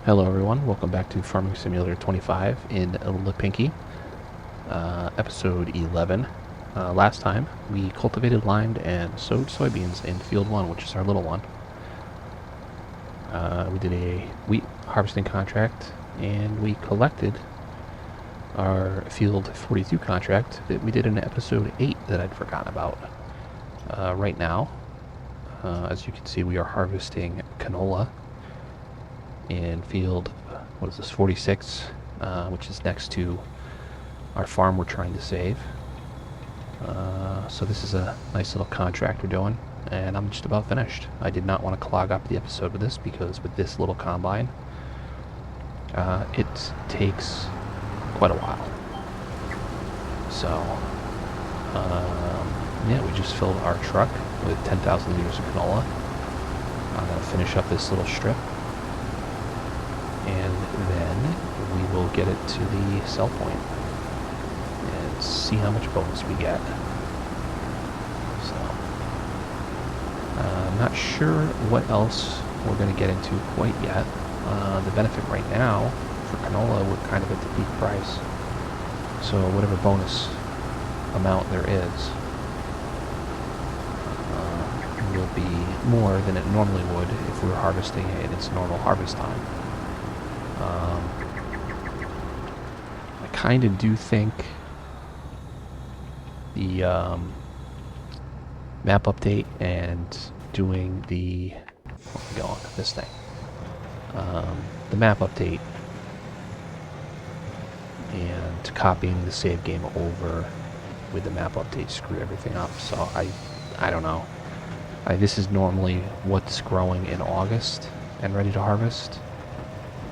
Hello everyone, welcome back to Farming Simulator 25 in Lipinki, episode 11. Last time, we cultivated, limed, and sowed soybeans in field 1, which is our little one. We did a wheat harvesting contract, and we collected our field 42 contract that we did in episode 8 that I'd forgotten about. Right now, as you can see, we are harvesting canola in field, what is this, 46, which is next to our farm we're trying to save. So this is a nice little contract we're doing, and I'm just about finished. I did not want to clog up the episode with this, because with this little combine, it takes quite a while. So, yeah, we just filled our truck with 10,000 liters of canola. I'm going to finish up this little strip, and then we will get it to the sell point and see how much bonus we get. So, I'm not sure what else we're going to get into quite yet. The benefit right now for canola, we're kind of at the peak price. So whatever bonus amount there is will be more than it normally would if we were harvesting it in its normal harvest time. I kind of do think the map update and doing the this thing, the map update and copying the save game over with the map update screwed everything up. So I don't know. This is normally what's growing in August and ready to harvest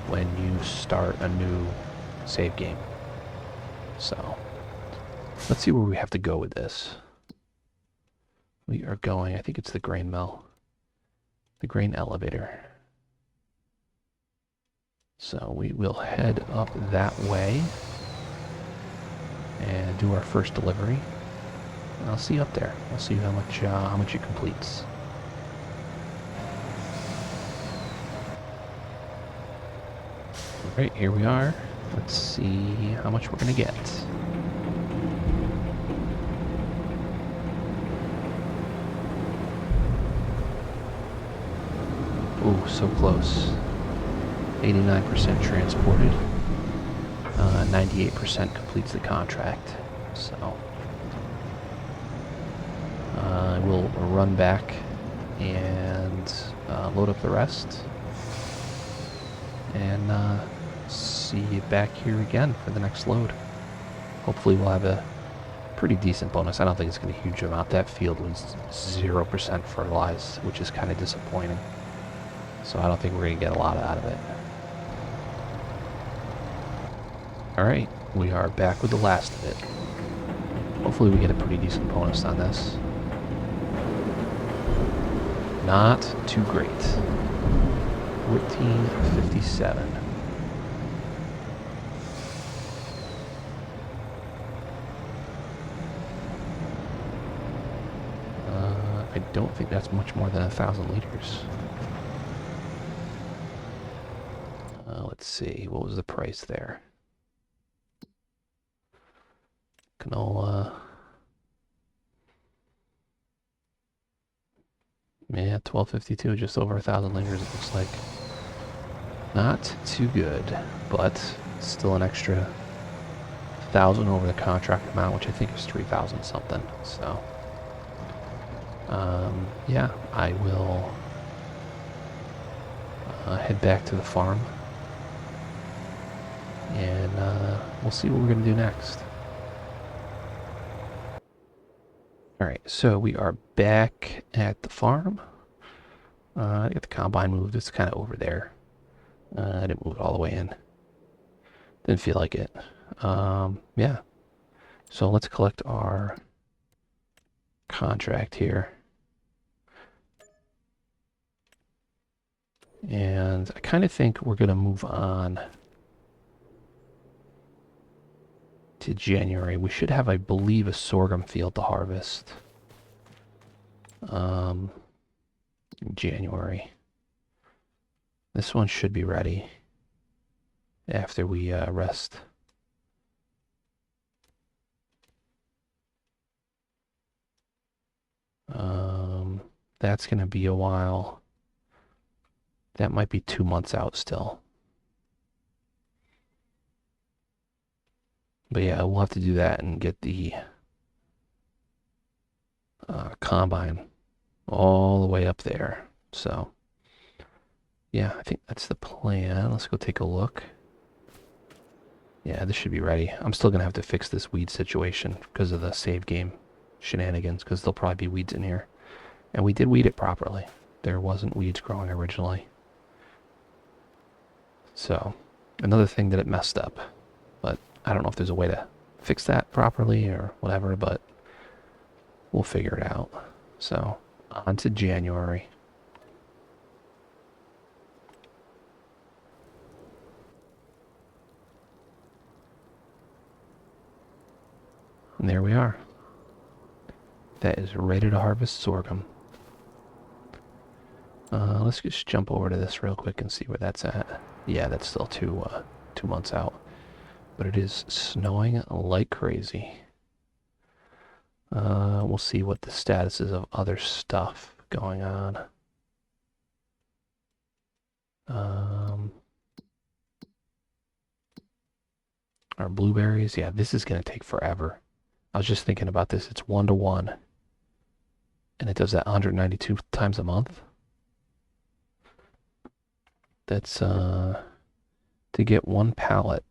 when you start a new save game. So let's see where we have to go with this. We are going, I think it's the grain mill, the grain elevator. So we will head up that way and do our first delivery. And I'll see you up there. I'll see how much it completes. Alright, here we are. Let's see how much we're gonna get. Ooh, so close. 89% transported. 98% completes the contract. So we'll run back and load up the rest, and see you back here again for the next load. Hopefully we'll have a pretty decent bonus. I don't think it's going to be a huge amount. That field was 0% fertilized, which is kind of disappointing. So I don't think we're going to get a lot out of it. Alright, we are back with the last of it. Hopefully we get a pretty decent bonus on this. Not too great. 1457. I don't think that's much more than 1,000 liters. Let's see, what was the price there? Canola. Yeah, 1252, just over 1,000 liters, it looks like. Not too good, but still an extra 1,000 over the contract amount, which I think is 3,000 something. So, yeah, I will head back to the farm, and we'll see what we're going to do next. Alright, so we are back at the farm. I got the combine moved. It's kind of over there. I didn't move it all the way in. Didn't feel like it. Yeah. So let's collect our contract here. And I kind of think we're going to move on to January. We should have, I believe, a sorghum field to harvest. January. This one should be ready. after we rest. That's going to be a while. That might be 2 months out still. But yeah, we'll have to do that and get the combine all the way up there. So yeah, I think that's the plan. Let's go take a look. Yeah, this should be ready. I'm still going to have to fix this weed situation because of the save game shenanigans, because there'll probably be weeds in here. And we did weed it properly. There wasn't weeds growing originally. So, another thing that it messed up. But I don't know if there's a way to fix that properly or whatever, but we'll figure it out. So, on to January. And there we are. That is ready to harvest sorghum. Let's just jump over to this real quick and see where that's at. Yeah, that's still 2 months out. But it is snowing like crazy. We'll see what the status is of other stuff going on. Our blueberries, yeah, this is going to take forever. I was just thinking about this. It's 1-to-1. And it does that 192 times a month. That's to get one pallet.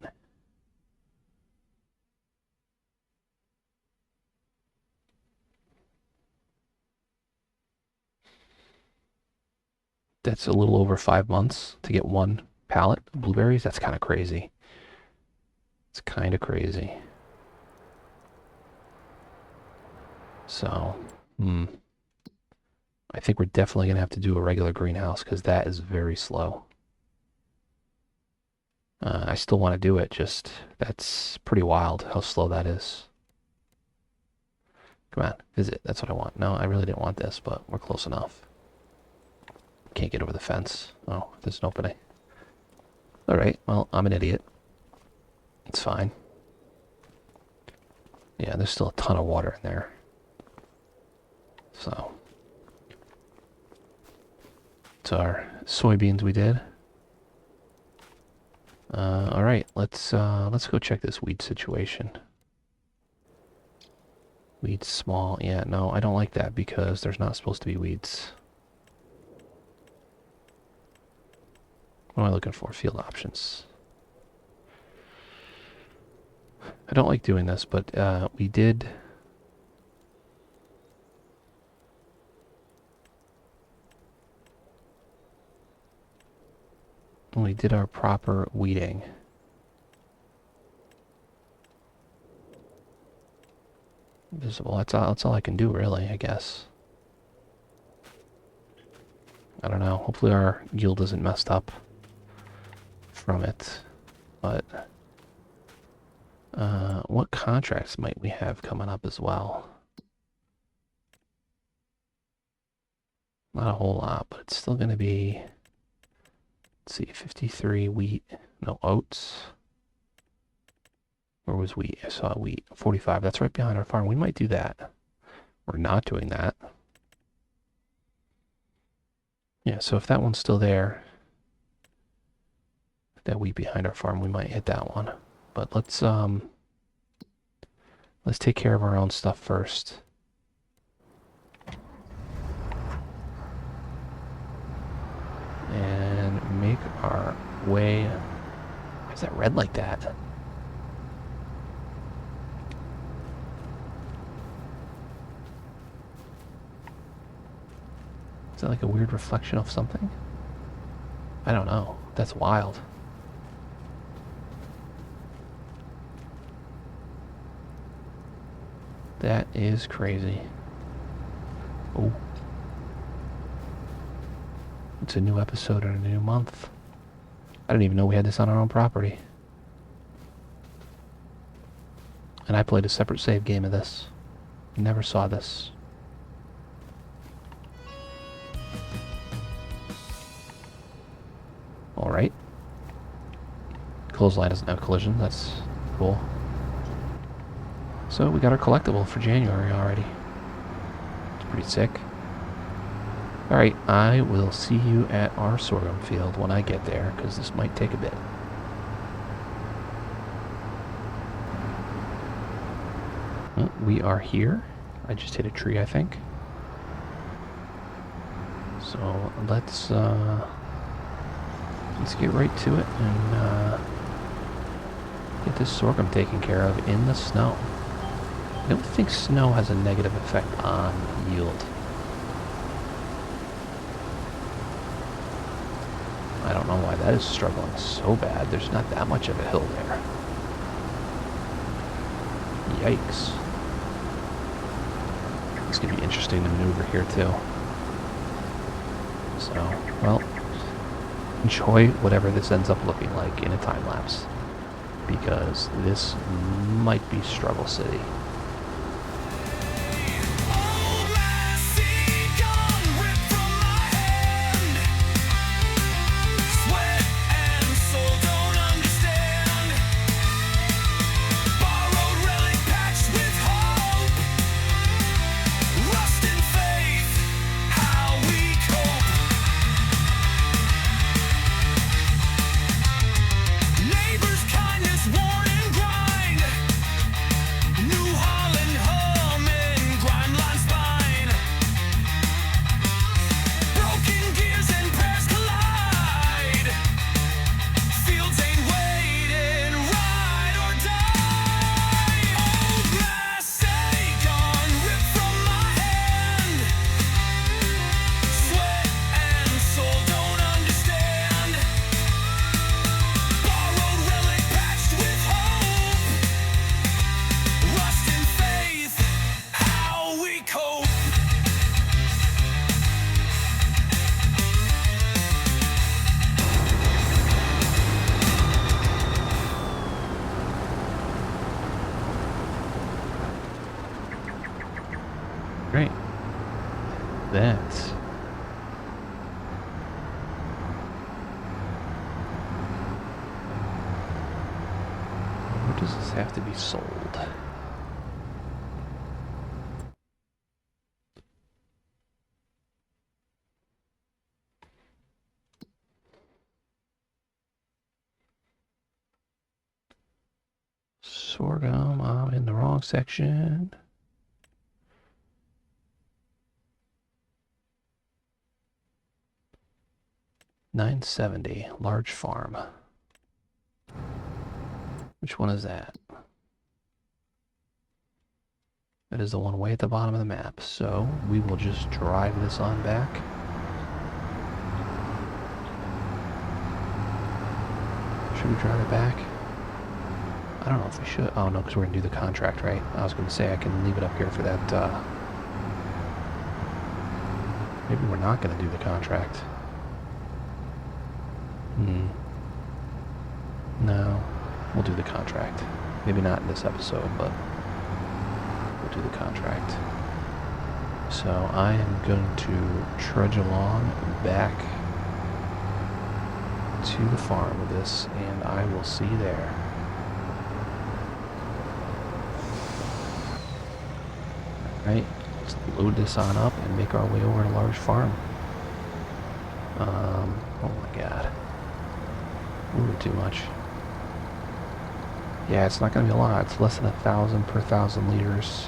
That's a little over 5 months to get one pallet of blueberries. That's kind of crazy. It's kind of crazy. So, I think we're definitely going to have to do a regular greenhouse because that is very slow. I still want to do it, just that's pretty wild how slow that is. Come on, visit. That's what I want. No, I really didn't want this, but we're close enough. Can't get over the fence. Oh, there's an opening. Alright, well, I'm an idiot. It's fine. Yeah, there's still a ton of water in there. So. It's our soybeans we did. Alright, let's go check this weed situation. Weeds small. Yeah, no, I don't like that because there's not supposed to be weeds. What am I looking for? Field options. I don't like doing this, but we did... We did our proper weeding. Visible. That's all I can do, really, I guess. I don't know. Hopefully our yield isn't messed up from it. But what contracts might we have coming up as well? Not a whole lot, but it's still going to be... Let's see, 53 wheat. No, oats. Where was wheat? I saw wheat. 45. That's right behind our farm. We might do that. We're not doing that. Yeah, so if that one's still there, that wheat behind our farm, we might hit that one. But let's take care of our own stuff first. And make our way. Why is that red like that? Is that like a weird reflection of something? I don't know. That's wild. That is crazy. Oh. It's a new episode in a new month. I didn't even know we had this on our own property. And I played a separate save game of this. Never saw this. Alright. Clothesline doesn't have collision. That's cool. So we got our collectible for January already. It's pretty sick. Alright, I will see you at our sorghum field when I get there, because this might take a bit. Well, we are here. I just hit a tree, I think. So let's get right to it and get this sorghum taken care of in the snow. I don't think snow has a negative effect on yield. I don't know why that is struggling so bad. There's not that much of a hill there. Yikes. It's going to be interesting to maneuver here too. So, well, enjoy whatever this ends up looking like in a time lapse, because this might be struggle city. Great. That's... Where does this have to be sold? Sorghum, I'm in the wrong section. $9.70, large farm. Which one is that? That is the one way at the bottom of the map. So we will just drive this on back. Should we drive it back? I don't know if we should. Oh no, because we're gonna do the contract, right? I was gonna say I can leave it up here for that. Maybe we're not gonna do the contract. No, we'll do the contract. Maybe not in this episode, but we'll do the contract. So I am going to trudge along back to the farm with this, and I will see you there. Alright, let's load this on up and make our way over to Large Farm. Oh my god. Ooh, too much. Yeah, it's not going to be a lot. It's less than 1,000 per 1,000 liters.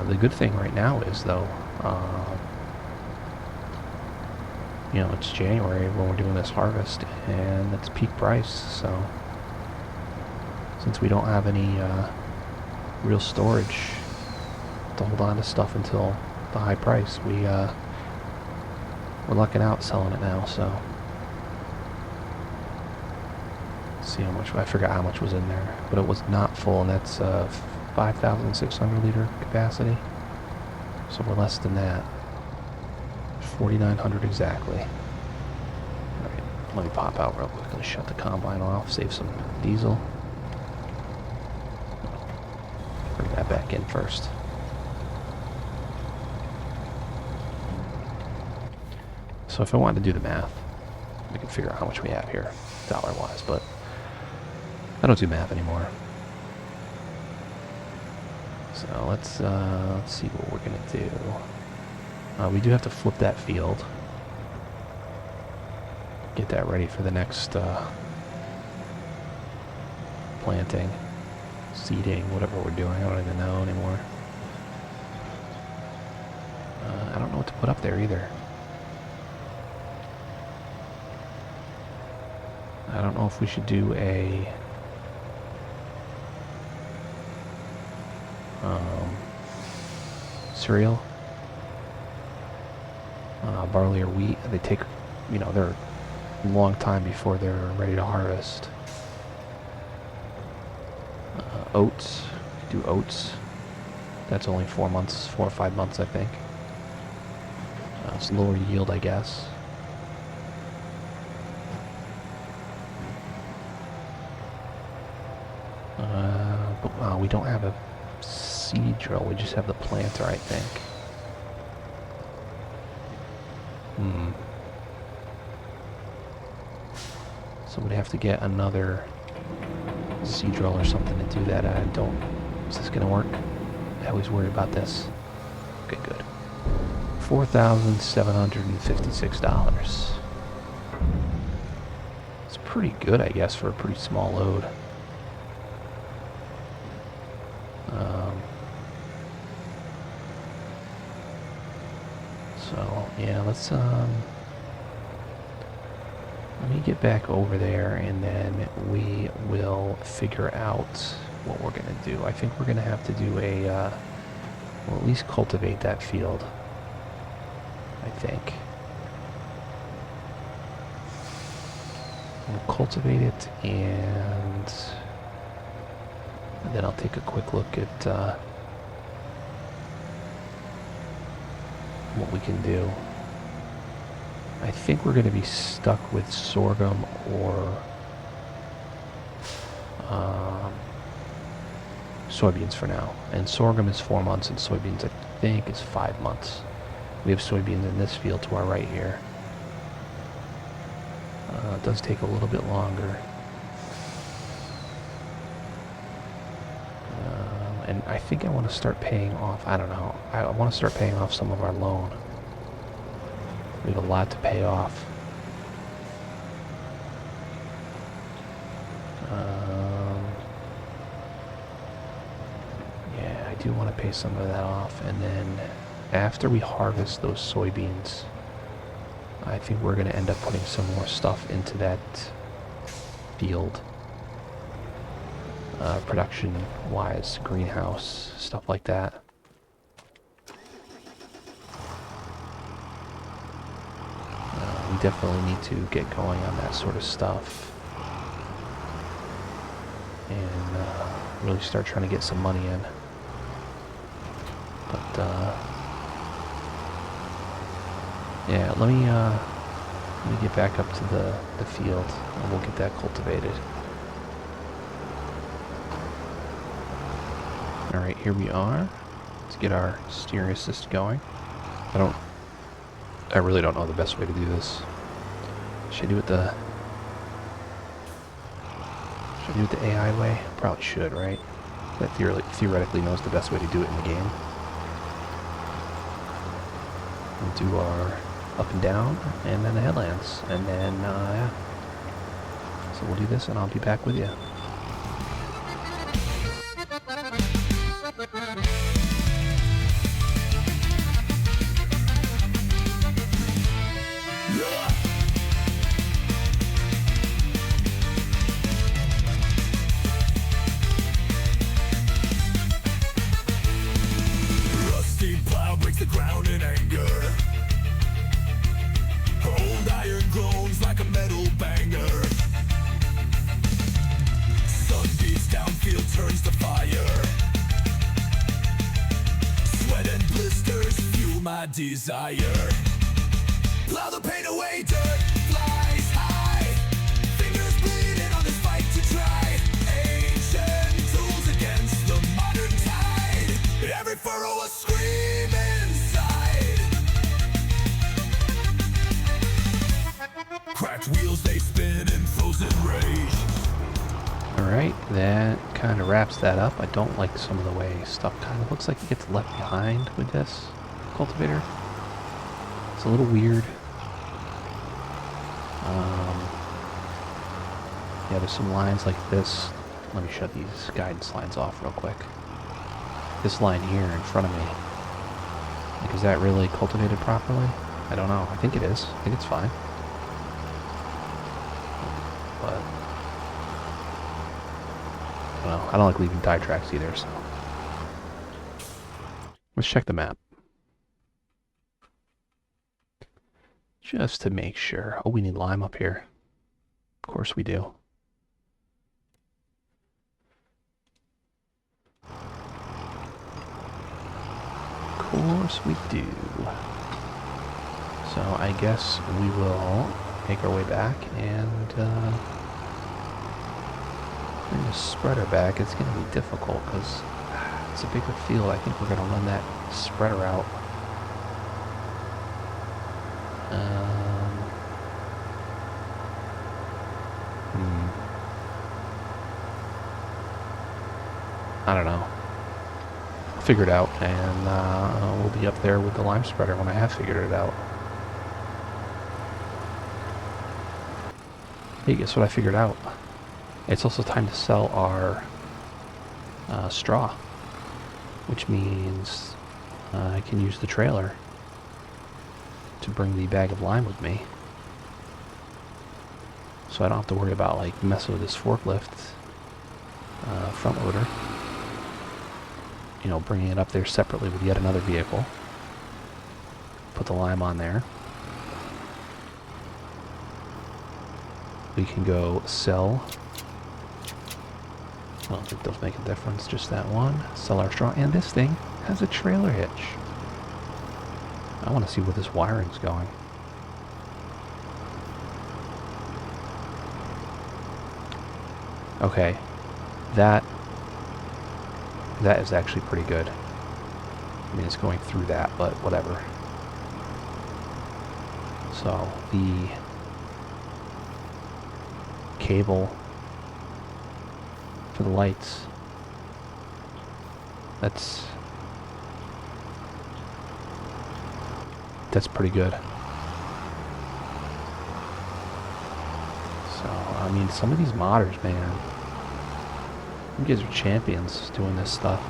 The good thing right now is, though, you know, it's January when we're doing this harvest, and it's peak price, so since we don't have any real storage to hold on to stuff until the high price, we're lucking out selling it now. So let's see how much, I forgot how much was in there, but it was not full, and that's 5,600 liter capacity, so we're less than that. 4,900 exactly. Alright, let me pop out real quick and shut the combine off, save some diesel. Bring that back in first. So if I wanted to do the math, we can figure out how much we have here, dollar-wise, but I don't do math anymore. So let's see what we're going to do. We do have to flip that field. Get that ready for the next planting, seeding, whatever we're doing. I don't even know anymore. I don't know what to put up there either. I don't know if we should do a cereal, barley or wheat. They take, you know, they're a long time before they're ready to harvest. Oats, do oats. That's only 4 months, 4 or 5 months, I think. It's lower yield, I guess. But we don't have a seed drill, we just have the planter, I think. So we'd have to get another seed drill or something to do that. Is this gonna work? I always worry about this. Okay, good. $4,756. It's pretty good, I guess, for a pretty small load. So yeah, let's let me get back over there, and then we will figure out what we're gonna do. I think we're gonna have to do a well, at least cultivate that field, I think. We'll cultivate it, and then I'll take a quick look at what we can do. I think we're going to be stuck with sorghum or soybeans for now. And sorghum is 4 months, and soybeans I think is 5 months. We have soybeans in this field to our right here. It does take a little bit longer. And I think I want to start paying off, I don't know, I want to start paying off some of our loan. We have a lot to pay off. Yeah, I do want to pay some of that off, and then after we harvest those soybeans, I think we're going to end up putting some more stuff into that field. Production-wise, greenhouse, stuff like that. We definitely need to get going on that sort of stuff. And really start trying to get some money in. But, yeah, let me get back up to the field, and we'll get that cultivated. Alright, here we are. Let's get our steering assist going. I really don't know the best way to do this. Should I do it the AI way? Probably should, right? That theoretically knows the best way to do it in the game. We'll do our up and down, and then the headlands, and then, yeah. So we'll do this, and I'll be back with you. Rusty plow breaks the ground in anger. Old iron groans like a metal banger. Sun beats down, field turns to fire. Sweat and blisters fuel my desire. Plow the pain away, dirt flies high. Fingers bleeding on this fight to try. Ancient tools against the modern tide. Every furrow a scream inside. Wheels they spin in frozen rage. Alright, that kind of wraps that up. I don't like some of the way stuff kind of looks like it gets left behind with this cultivator. It's a little weird. Yeah, there's some lines like this. Let me shut these guidance lines off real quick. This line here in front of me. Like, is that really cultivated properly? I don't know. I think it is. I think it's fine. But, well, I don't like leaving die tracks either, so. Let's check the map. Just to make sure. Oh, we need lime up here. Of course we do. Of course we do. So I guess we will make our way back and bring the spreader back. It's going to be difficult because it's a bigger field. I think we're going to run that spreader out. I don't know. I'll figure it out, and we'll be up there with the lime spreader when I have figured it out. Hey, guess what I figured out? It's also time to sell our straw, which means I can use the trailer to bring the bag of lime with me, so I don't have to worry about like messing with this forklift front loader. You know, bringing it up there separately with yet another vehicle. Put the lime on there. We can go sell. I don't think those make a difference, just that one. Sell our straw, and this thing has a trailer hitch. I want to see where this wiring's going. Okay, that is actually pretty good. I mean, it's going through that, but whatever. So, the cable for the lights, that's pretty good. So, I mean, some of these modders, man, you guys are champions doing this stuff,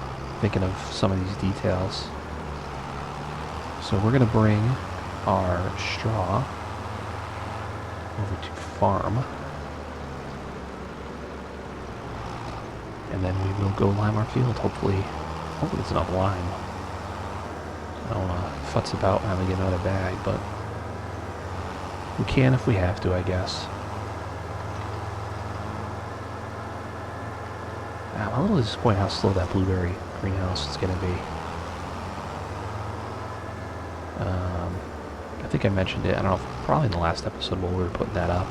thinking of some of these details. So we're going to bring our straw over to farm. And then we will go lime our field, hopefully it's enough lime. I don't want to futz about having to get another bag, but we can if we have to, I guess. I'm a little disappointed how slow that blueberry greenhouse is going to be. I think I mentioned it, I don't know, probably in the last episode when we were putting that up.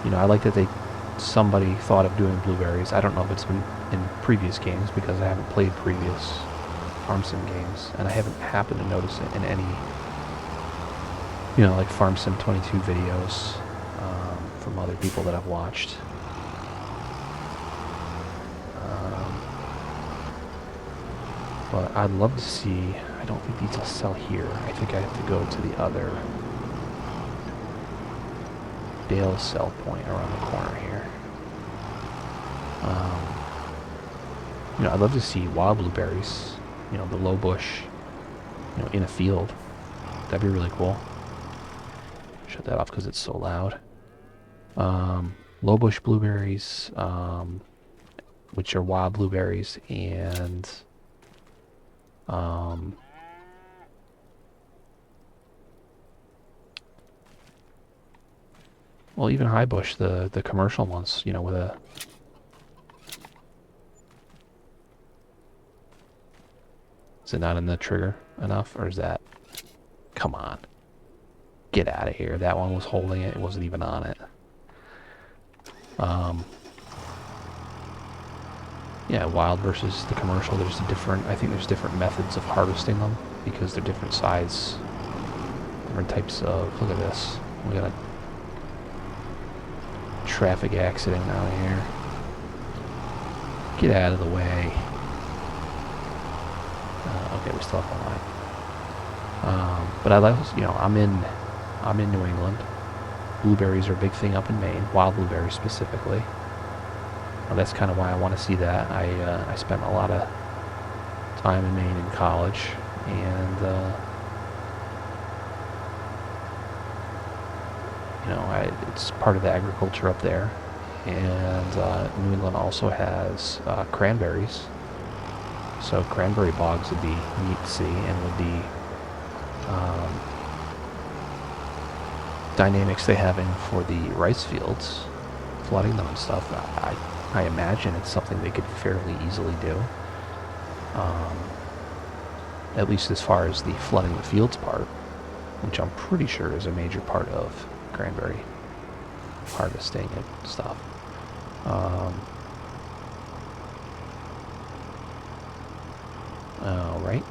You know, I like that somebody thought of doing blueberries. I don't know if it's been in previous games because I haven't played previous Farm Sim games, and I haven't happened to notice it in any, you know, like Farm Sim 22 videos from other people that I've watched. But I'd love to see, I don't think these will sell here. I think I have to go to the other Dale sell point around the corner here. You know, I'd love to see wild blueberries, you know, the low bush, you know, in a field. That'd be really cool. Shut that off because it's so loud. Low bush blueberries, which are wild blueberries, and well, even high bush, the commercial ones, you know, with a is it not in the trigger enough, or is that? Come on, get out of here! That one was holding it; it wasn't even on it. Yeah, wild versus the commercial. There's a different. I think there's different methods of harvesting them because they're different size different types of... Look at this. We got a traffic accident out here. Get out of the way. Okay, we still have a line. But I like, you know, I'm in New England. Blueberries are a big thing up in Maine, wild blueberries specifically. Well, that's kind of why I want to see that. I spent a lot of time in Maine in college, and you know, it's part of the agriculture up there. And New England also has cranberries, so cranberry bogs would be neat to see, and would be dynamics they have in for the rice fields, flooding them and stuff. I imagine it's something they could fairly easily do, at least as far as the flooding the fields part, which I'm pretty sure is a major part of cranberry harvesting and stuff. Alright.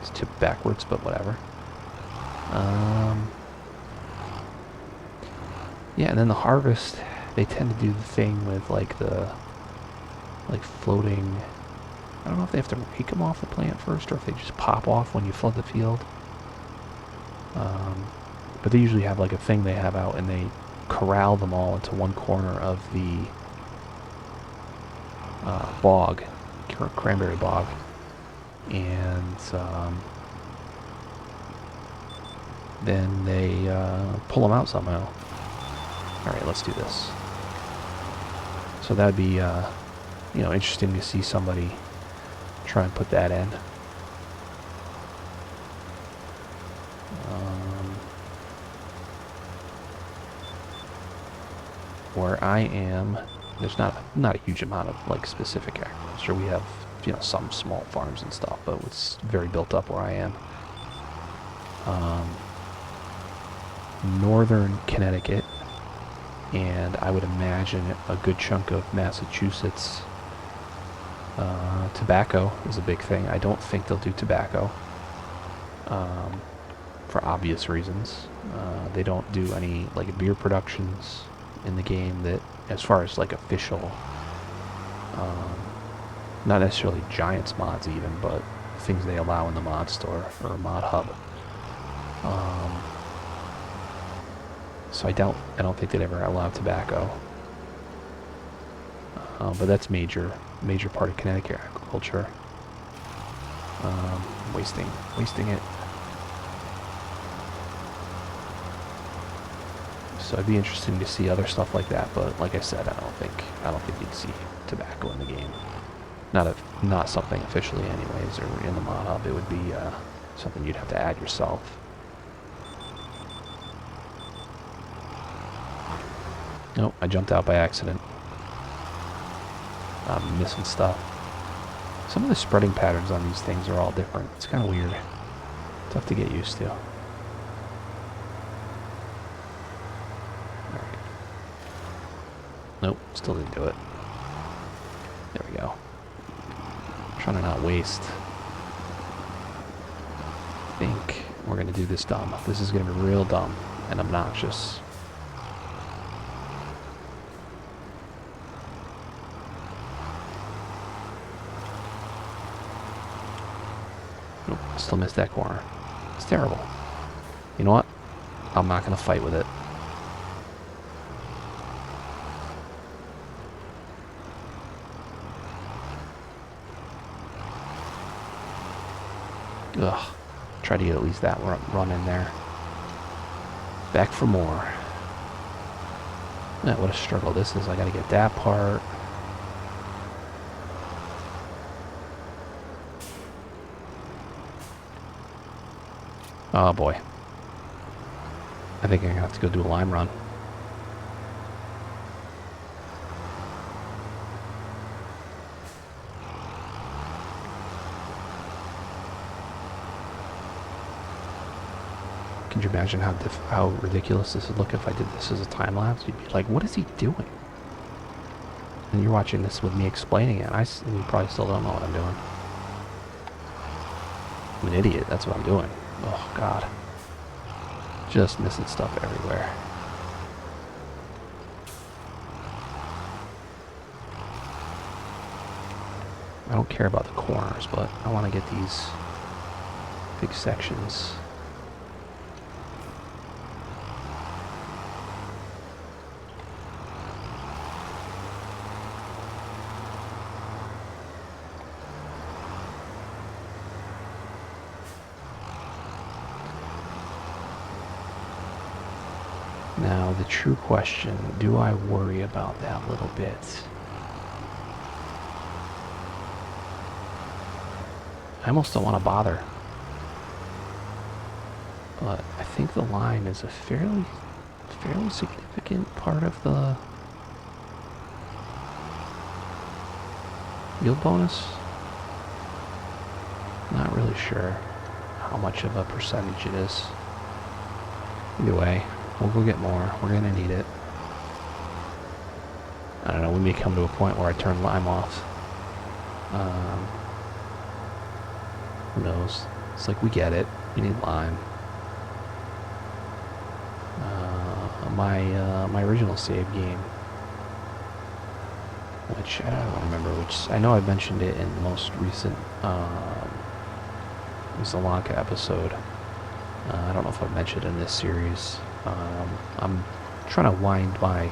It's tipped backwards, but whatever. Yeah, and then the harvest, they tend to do the thing with like the floating. I don't know if they have to rake them off the plant first or if they just pop off when you flood the field. But they usually have like a thing they have out, and they corral them all into one corner of the bog, cranberry bog, and then they pull them out somehow. Alright, let's do this. So that'd be, you know, interesting to see somebody try and put that in. Where I am, there's not a huge amount of like specific agriculture. We have, you know, some small farms and stuff, but it's very built up where I am. Northern Connecticut, and I would imagine a good chunk of Massachusetts. Tobacco is a big thing. I don't think they'll do tobacco, for obvious reasons. They don't do any like beer productions in the game that, as far as like official, not necessarily Giants mods even, but things they allow in the mod store or mod hub. So I don't think they'd ever allow tobacco. But that's major part of Connecticut agriculture. Wasting it. So it'd be interesting to see other stuff like that, but like I said, I don't think you'd see tobacco in the game. Not something officially anyways, or in the mod hub. It would be something you'd have to add yourself. Nope, I jumped out by accident. I'm missing stuff. Some of the spreading patterns on these things are all different. It's kind of weird. Tough to get used to. Nope, still didn't do it. There we go. Trying to not waste. I think we're going to do this dumb. This is going to be real dumb and obnoxious. Nope, still missed that corner. It's terrible. You know what? I'm not going to fight with it. Ugh. Try to get at least that run in there. Back for more. Yeah, what a struggle this is. I gotta get that part. Oh boy. I think I'm gonna have to go do a lime run. Can you imagine how ridiculous this would look if I did this as a time lapse? You'd be like, what is he doing? And you're watching this with me explaining it, and you probably still don't know what I'm doing. I'm an idiot, that's what I'm doing. Oh, God. Just missing stuff everywhere. I don't care about the corners, but I want to get these big sections. Now, the true question, do I worry about that little bit? I almost don't want to bother. But I think the line is a fairly significant part of the yield bonus. Not really sure how much of a percentage it is. Either way, we'll go get more. We're gonna need it. I don't know, we may come to a point where I turn lime off. Who knows? It's like, we get it. We need lime. My original save game, which I don't remember, which I know I mentioned it in the most recent Zalanka episode. I don't know if I've mentioned it in this series. I'm trying to wind my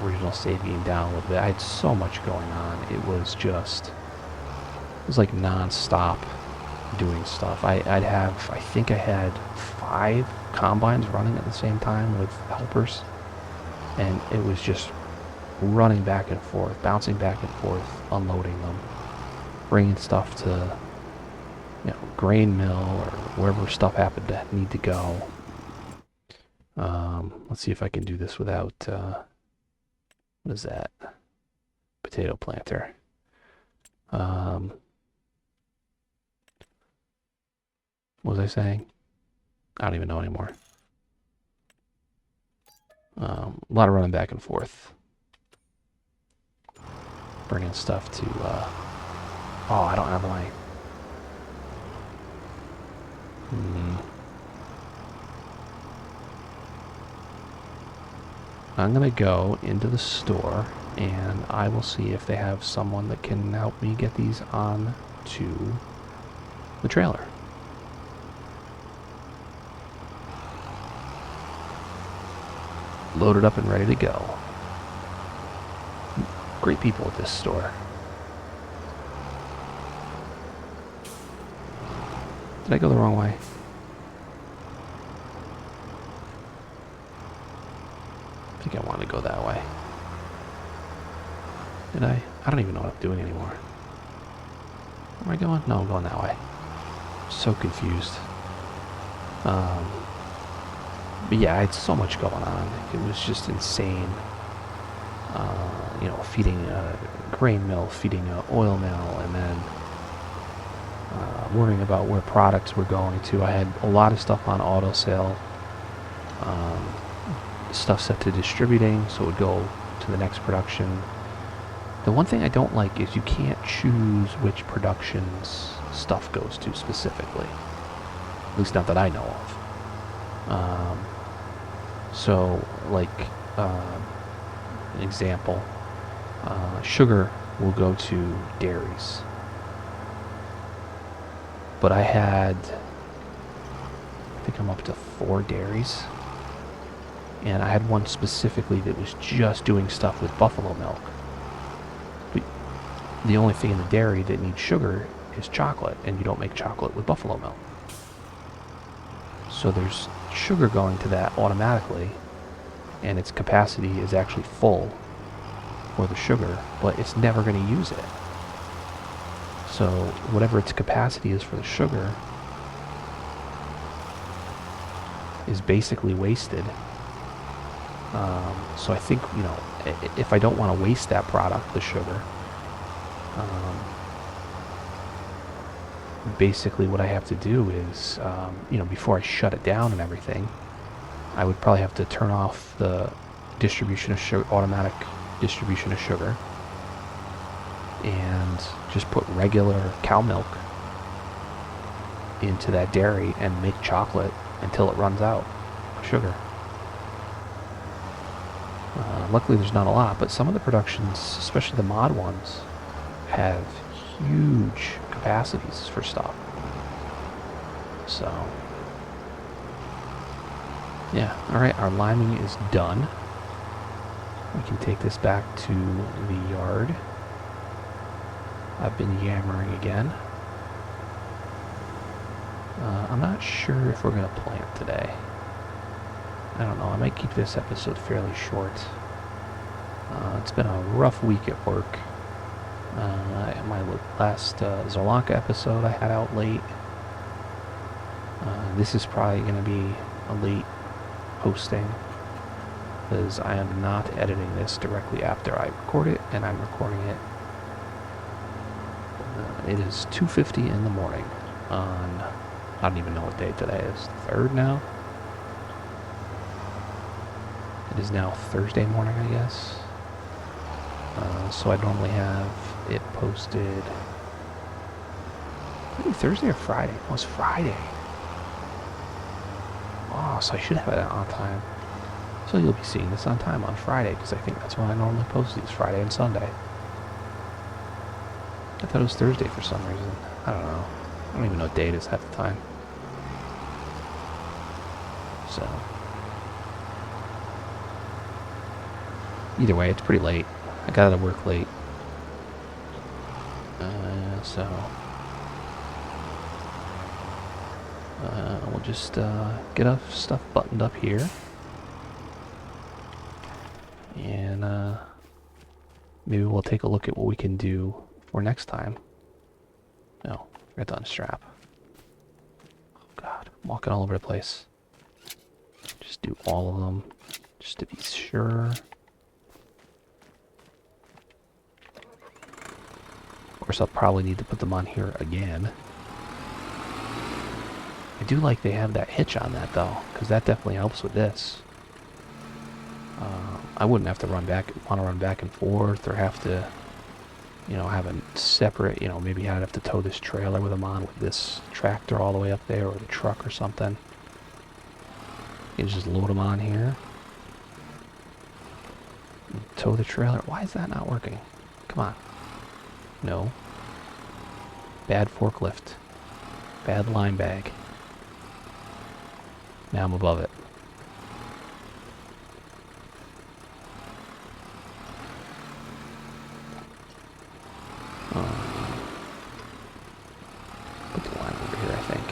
original save game down a little bit. I had so much going on. It was like non-stop doing stuff. I think I had 5 combines running at the same time with helpers, and it was just running back and forth, bouncing back and forth, unloading them, bringing stuff to, grain mill or wherever stuff happened to need to go. Let's see if I can do this without, what is that? Potato planter. What was I saying? I don't even know anymore. A lot of running back and forth. Bringing stuff to, oh, I don't have my... I'm gonna go into the store and I will see if they have someone that can help me get these on to the trailer. Loaded up and ready to go. Great people at this store. Did I go the wrong way? I think I want to go that way. Did I? I don't even know what I'm doing anymore. Where am I going? No, I'm going that way. I'm so confused. But yeah, I had so much going on. It was just insane. Feeding a grain mill, feeding an oil mill, and then worrying about where products were going to. I had a lot of stuff on auto sale. Stuff set to distributing, so it would go to the next production. The one thing I don't like is you can't choose which productions stuff goes to specifically. At least not that I know of. So, like, an example, sugar will go to dairies. But I think I'm up to 4 dairies. And I had one specifically that was just doing stuff with buffalo milk. But the only thing in the dairy that needs sugar is chocolate, and you don't make chocolate with buffalo milk. So there's sugar going to that automatically, and its capacity is actually full for the sugar, but it's never going to use it. So whatever its capacity is for the sugar is basically wasted. So I think, if I don't want to waste that product, the sugar, basically what I have to do is, before I shut it down and everything, I would probably have to turn off the distribution of sugar, automatic distribution of sugar, and just put regular cow milk into that dairy and make chocolate until it runs out of sugar. Luckily there's not a lot, but some of the productions, especially the mod ones, have huge capacities for stuff. So, yeah, alright, our liming is done. We can take this back to the yard. I've been yammering again. I'm not sure if we're going to plant today. I don't know, I might keep this episode fairly short. It's been a rough week at work. My last Zorlanka episode I had out late. This is probably going to be a late posting, because I am not editing this directly after I record it, and I'm recording it. It is 2:50 in the morning on, I don't even know what day today is, the 3rd now? It is now Thursday morning, I guess. So I normally have it posted maybe Thursday or Friday. Oh, it's Friday. Oh, so I should have it on time. So you'll be seeing this on time on Friday, because I think that's when I normally post these, Friday and Sunday. I thought it was Thursday for some reason. I don't know. I don't even know what day it is half the time. So, either way, it's pretty late. I got out of work late. So we'll just get our stuff buttoned up here. And maybe we'll take a look at what we can do for next time. No, right to unstrap. Oh god, I'm walking all over the place. Just do all of them, just to be sure. Of course, I'll probably need to put them on here again. I do like they have that hitch on that though, because that definitely helps with this. I wouldn't have to want to run back and forth, or have to, you know, have a separate, you know, maybe I'd have to tow this trailer with them on with this tractor all the way up there, or the truck or something. You just load them on here. Tow the trailer. Why is that not working? Come on. No. Bad forklift. Bad line bag. Now I'm above it. Put the line over here, I think.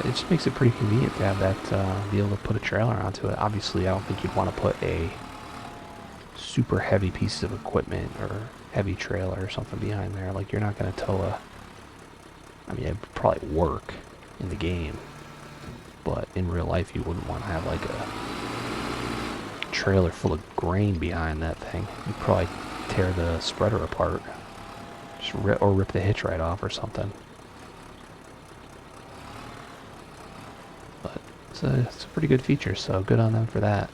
It just makes it pretty convenient to have that, be able to put a trailer onto it. Obviously, I don't think you'd want to put a super heavy piece of equipment or heavy trailer or something behind there. Like, you're not going to tow a... I mean, it'd probably work in the game, but in real life, you wouldn't want to have, like, a trailer full of grain behind that thing. You'd probably tear the spreader apart. Just rip the hitch right off or something. It's a pretty good feature, so good on them for that.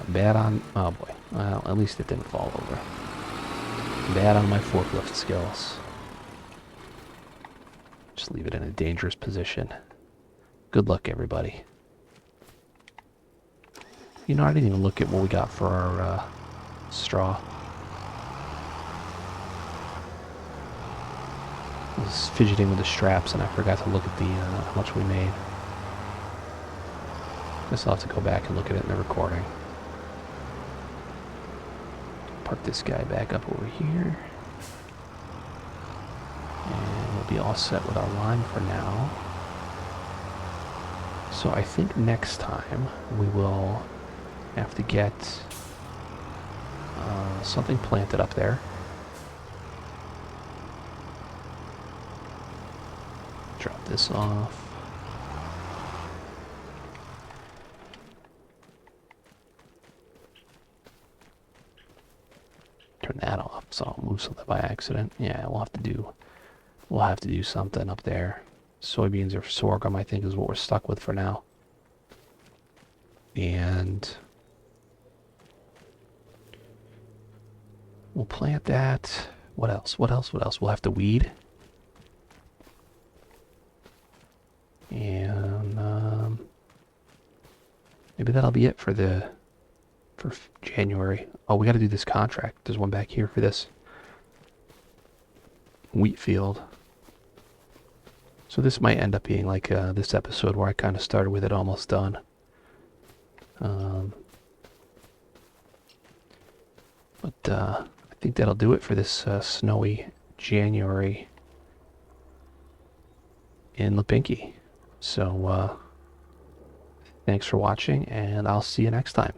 Bad on... oh boy. Well, at least it didn't fall over. Bad on my forklift skills. Just leave it in a dangerous position. Good luck, everybody. You know, I didn't even look at what we got for our straw. I was fidgeting with the straps and I forgot to look at the how much we made. Guess I'll have to go back and look at it in the recording. Park this guy back up over here. And we'll be all set with our line for now. So I think next time we will have to get something planted up there. Drop this off. Turn that off so I'll move something by accident. Yeah, we'll have to do something up there. Soybeans or sorghum, I think, is what we're stuck with for now. And we'll plant that. What else? What else? What else? We'll have to weed. And maybe that'll be it for January. Oh, we got to do this contract. There's one back here for this wheat field. So this might end up being like this episode where I kind of started with it almost done. But I think that'll do it for this snowy January in Lipinki. So thanks for watching, and I'll see you next time.